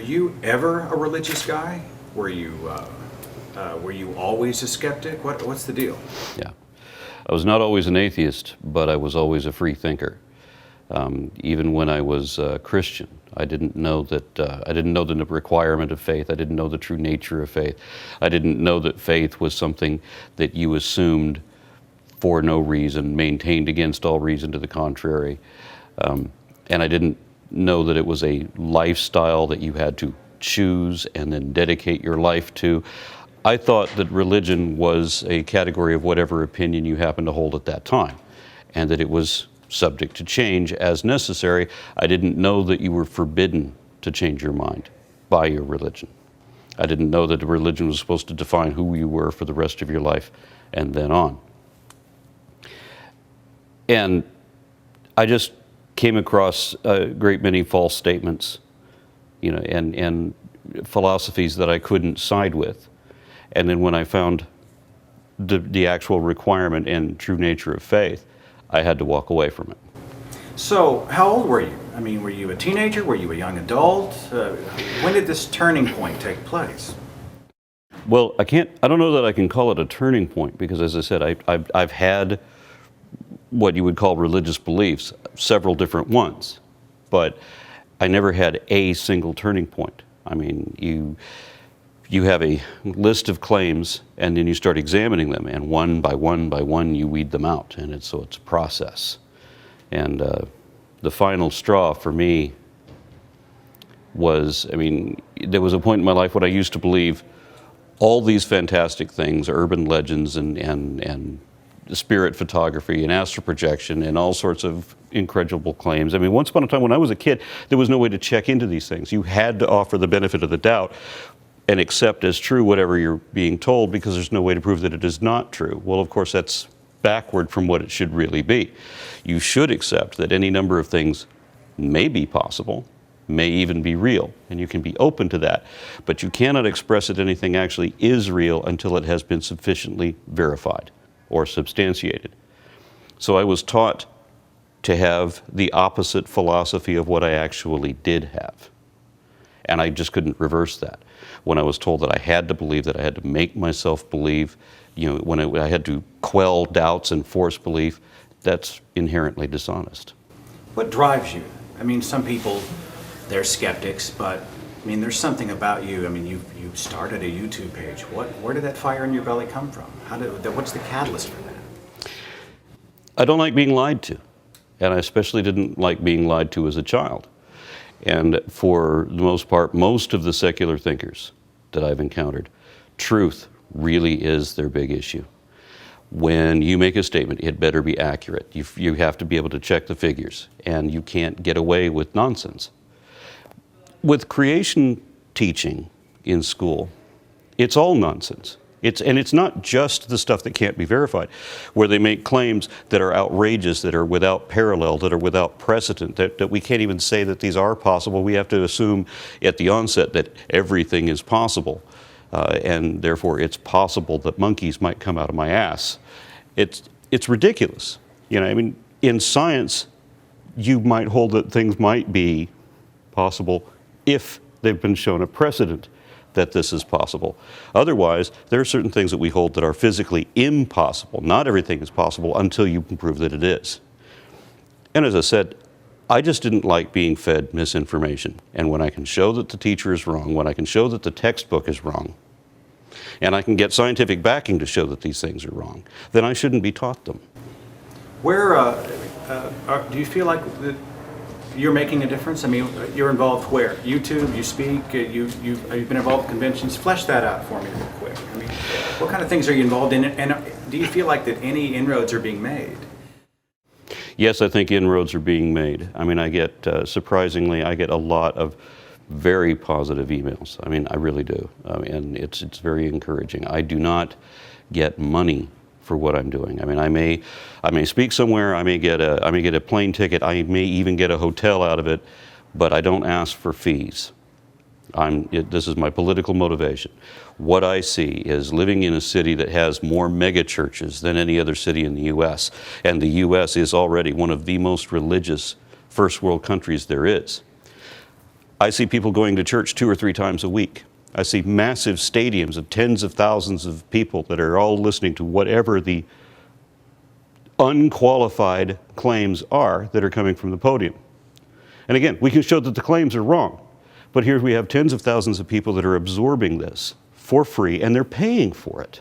you ever a religious guy? Were you always a skeptic? What's the deal? Yeah. I was not always an atheist, but I was always a free thinker. Even when I was Christian, I didn't know the requirement of faith. I didn't know the true nature of faith. I didn't know that faith was something that you assumed for no reason, maintained against all reason to the contrary. And I didn't know that it was a lifestyle that you had to choose and then dedicate your life to. I thought that religion was a category of whatever opinion you happened to hold at that time, and that it was subject to change as necessary. I didn't know that you were forbidden to change your mind by your religion. I didn't know that the religion was supposed to define who you were for the rest of your life and then on. And I just came across a great many false statements, and philosophies that I couldn't side with. And then when I found the actual requirement and true nature of faith, I had to walk away from it. So, how old were you? I mean, were you a teenager? Were you a young adult? When did this turning point take place? Well, I don't know that I can call it a turning point, because as I said, I've had what you would call religious beliefs, several different ones, but I never had a single turning point. I mean, you have a list of claims, and then you start examining them, and one by one by one you weed them out, and it's a process. And the final straw for me was, there was a point in my life when I used to believe all these fantastic things, urban legends and spirit photography and astral projection and all sorts of incredible claims. Once upon a time when I was a kid, there was no way to check into these things. You had to offer the benefit of the doubt and accept as true whatever you're being told, because there's no way to prove that it is not true. Well, of course, that's backward from what it should really be. You should accept that any number of things may be possible, may even be real, and you can be open to that. But you cannot express that anything actually is real until it has been sufficiently verified or substantiated. So I was taught to have the opposite philosophy of what I actually did have. And I just couldn't reverse that. When I was told that I had to believe, that I had to make myself believe, when I had to quell doubts and force belief, that's inherently dishonest. What drives you? Some people, they're skeptics, but there's something about you. You started a YouTube page. Where did that fire in your belly come from? What's the catalyst for that? I don't like being lied to, and I especially didn't like being lied to as a child. And for the most part, most of the secular thinkers that I've encountered, truth really is their big issue. When you make a statement, it better be accurate. You have to be able to check the figures, and you can't get away with nonsense. With creation teaching in school, it's all nonsense. It's not just the stuff that can't be verified, where they make claims that are outrageous, that are without parallel, that are without precedent, that we can't even say that these are possible. We have to assume at the onset that everything is possible, and therefore it's possible that monkeys might come out of my ass. It's ridiculous. In science, you might hold that things might be possible if they've been shown a precedent that this is possible. Otherwise, there are certain things that we hold that are physically impossible. Not everything is possible until you can prove that it is. And as I said, I just didn't like being fed misinformation. And when I can show that the teacher is wrong, when I can show that the textbook is wrong, and I can get scientific backing to show that these things are wrong, then I shouldn't be taught them. Do you feel like you're making a difference? You're involved where? YouTube, you speak, you've been involved in conventions. Flesh that out for me real quick. What kind of things are you involved in? And do you feel like that any inroads are being made? Yes, I think inroads are being made. I get, surprisingly, I get a lot of very positive emails. I really do. And it's very encouraging. I do not get money for what I'm doing. I may speak somewhere, I may get a plane ticket, I may even get a hotel out of it, but I don't ask for fees. This is my political motivation. What I see is living in a city that has more mega churches than any other city in the U.S., and the U.S. is already one of the most religious first world countries there is. I see people going to church 2 or 3 times a week. I see massive stadiums of tens of thousands of people that are all listening to whatever the unqualified claims are that are coming from the podium. And again, we can show that the claims are wrong, but here we have tens of thousands of people that are absorbing this for free, and they're paying for it.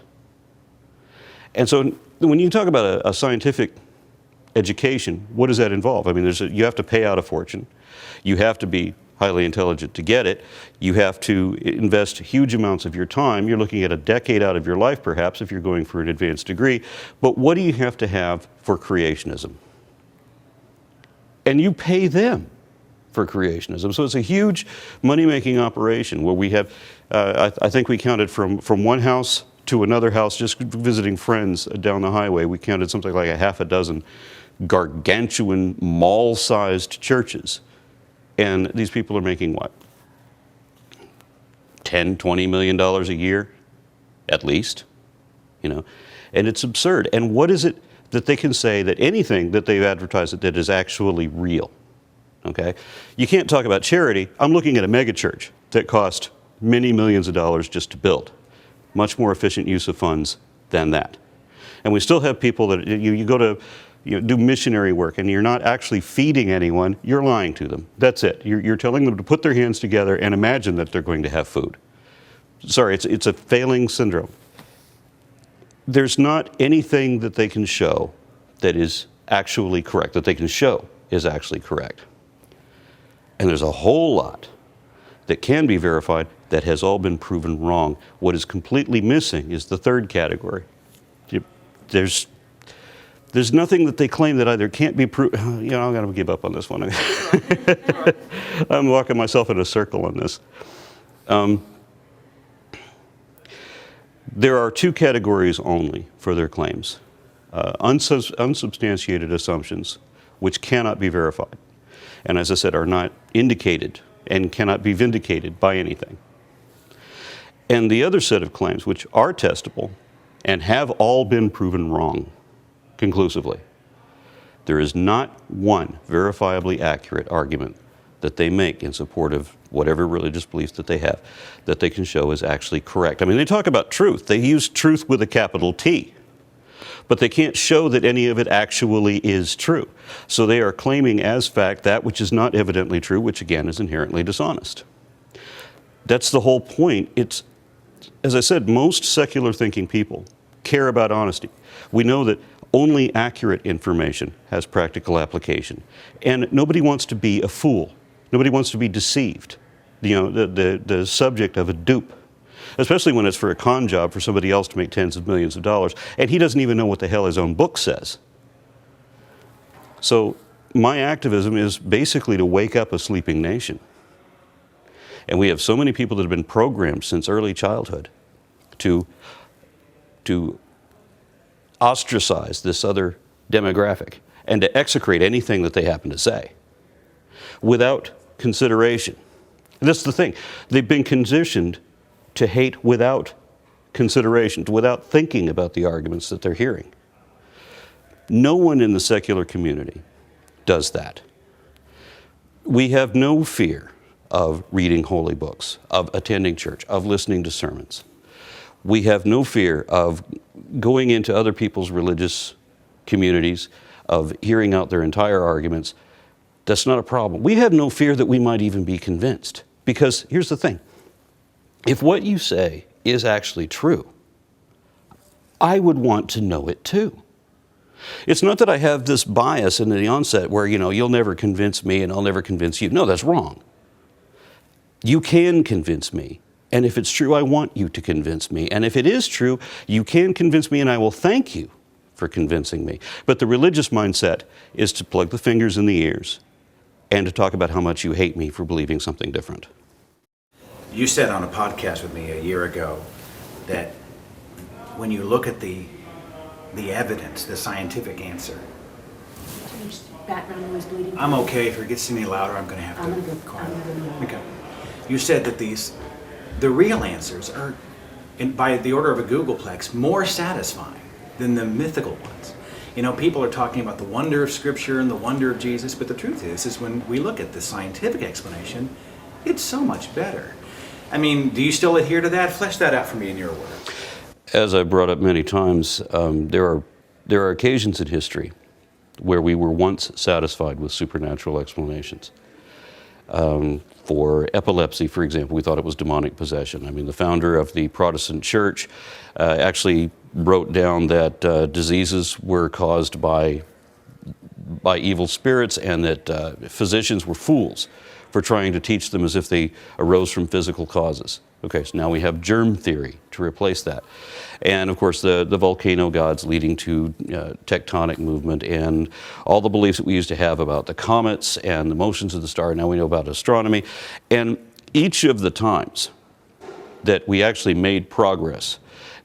And so when you talk about a scientific education, what does that involve? I mean, you have to pay out a fortune. You have to be highly intelligent to get it. You have to invest huge amounts of your time. You're looking at a decade out of your life, perhaps, if you're going for an advanced degree. But what do you have to have for creationism? And you pay them for creationism. So it's a huge money-making operation where we have, I think we counted from one house to another house, just visiting friends down the highway, we counted something like a half a dozen gargantuan mall-sized churches. And these people are making what? $10, $20 million a year, at least, you know? And it's absurd. And what is it that they can say that anything that they've advertised that is actually real? Okay? You can't talk about charity. I'm looking at a megachurch that cost many millions of dollars just to build. Much more efficient use of funds than that. And we still have people that you go to do missionary work and you're not actually feeding anyone, you're lying to them. That's it. You're telling them to put their hands together and imagine that they're going to have food. Sorry, it's a failing syndrome. There's not anything that they can show that is actually correct, that they can show is actually correct. And there's a whole lot that can be verified that has all been proven wrong. What is completely missing is the third category. There's nothing that they claim that either can't be proved. I'm going to give up on this one. I'm walking myself in a circle on this. There are 2 categories only for their claims. Unsubstantiated assumptions, which cannot be verified, and as I said, are not indicated and cannot be vindicated by anything. And the other set of claims, which are testable and have all been proven wrong conclusively. There is not one verifiably accurate argument that they make in support of whatever religious beliefs that they have that they can show is actually correct. I mean, they talk about truth. They use truth with a capital T, but they can't show that any of it actually is true. So they are claiming as fact that which is not evidently true, which again is inherently dishonest. That's the whole point. It's, as I said, most secular thinking people care about honesty. We know that only accurate information has practical application. And nobody wants to be a fool. Nobody wants to be deceived, the subject of a dupe, especially when it's for a con job for somebody else to make tens of millions of dollars, and he doesn't even know what the hell his own book says. So my activism is basically to wake up a sleeping nation. And we have so many people that have been programmed since early childhood to ostracize this other demographic and to execrate anything that they happen to say without consideration. And that's the thing. They've been conditioned to hate without consideration, without thinking about the arguments that they're hearing. No one in the secular community does that. We have no fear of reading holy books, of attending church, of listening to sermons. We have no fear of going into other people's religious communities, of hearing out their entire arguments. That's not a problem. We have no fear that we might even be convinced. Because here's the thing. If what you say is actually true, I would want to know it too. It's not that I have this bias in the onset where, you'll never convince me and I'll never convince you. No, that's wrong. You can convince me. And if it's true, I want you to convince me. And if it is true, you can convince me and I will thank you for convincing me. But the religious mindset is to plug the fingers in the ears and to talk about how much you hate me for believing something different. You said on a podcast with me a year ago that when you look at the evidence, the scientific answer. Background noise bleeding. I'm okay. If it gets any louder, I'm going to have to. I'm gonna go. Okay. You said that the real answers are, by the order of a Googleplex, more satisfying than the mythical ones. People are talking about the wonder of Scripture and the wonder of Jesus, but the truth is when we look at the scientific explanation, It's so much better. I mean, do you still adhere to that? Flesh that out for me in your words. As I brought up many times, there are occasions in history where we were once satisfied with supernatural explanations. For epilepsy, for example, we thought it was demonic possession. I mean, the founder of the Protestant Church actually wrote down that diseases were caused by evil spirits, and that physicians were fools for trying to teach them as if they arose from physical causes. Okay, so now we have germ theory to replace that. And of course the volcano gods leading to tectonic movement, and all the beliefs that we used to have about the comets and the motions of the star. Now we know about astronomy. And each of the times that we actually made progress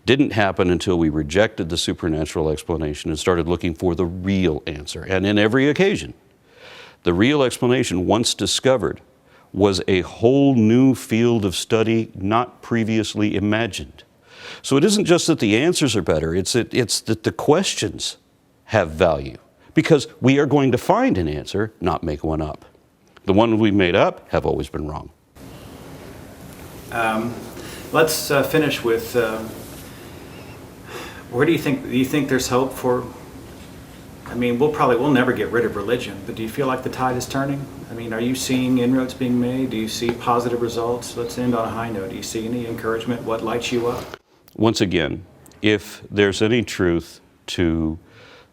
didn't happen until we rejected the supernatural explanation and started looking for the real answer. And in every occasion, the real explanation, once discovered, was a whole new field of study not previously imagined. So it isn't just that the answers are better, it's that the questions have value, because we are going to find an answer, not make one up. The one we made up have always been wrong. Let's finish with, where do you think there's hope for? I mean, we'll never get rid of religion, but do you feel like the tide is turning? I mean, are you seeing inroads being made? Do you see positive results? Let's end on a high note. Do you see any encouragement? What lights you up? Once again, if there's any truth to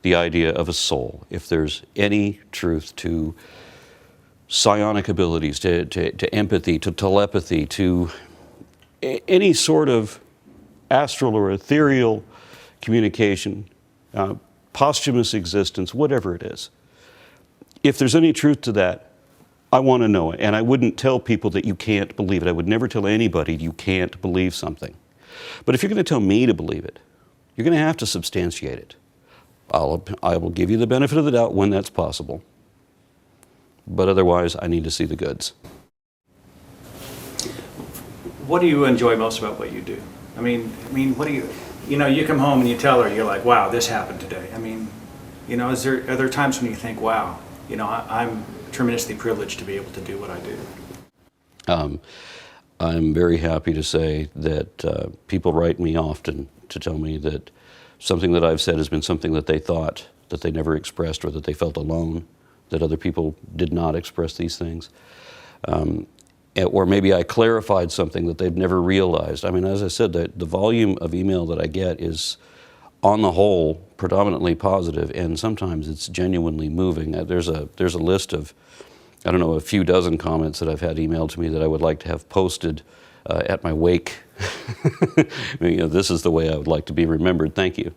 the idea of a soul, if there's any truth to psionic abilities, to empathy, to telepathy, to any sort of astral or ethereal communication, posthumous existence, whatever it is. If there's any truth to that, I want to know it. And I wouldn't tell people that you can't believe it. I would never tell anybody you can't believe something. But if you're going to tell me to believe it, you're going to have to substantiate it. I will give you the benefit of the doubt when that's possible. But otherwise, I need to see the goods. What do you enjoy most about what you do? I mean, what do you come home and you tell her, you're like, wow, this happened today. I mean, are there times when you think, wow, I'm tremendously privileged to be able to do what I do? I'm very happy to say that people write me often to tell me that something that I've said has been something that they thought that they never expressed, or that they felt alone, that other people did not express these things. Or maybe I clarified something that they've never realized. I mean, as I said, the volume of email that I get is, on the whole, predominantly positive, and sometimes it's genuinely moving. There's a list of, I don't know, a few dozen comments that I've had emailed to me that I would like to have posted at my wake. This is the way I would like to be remembered. Thank you.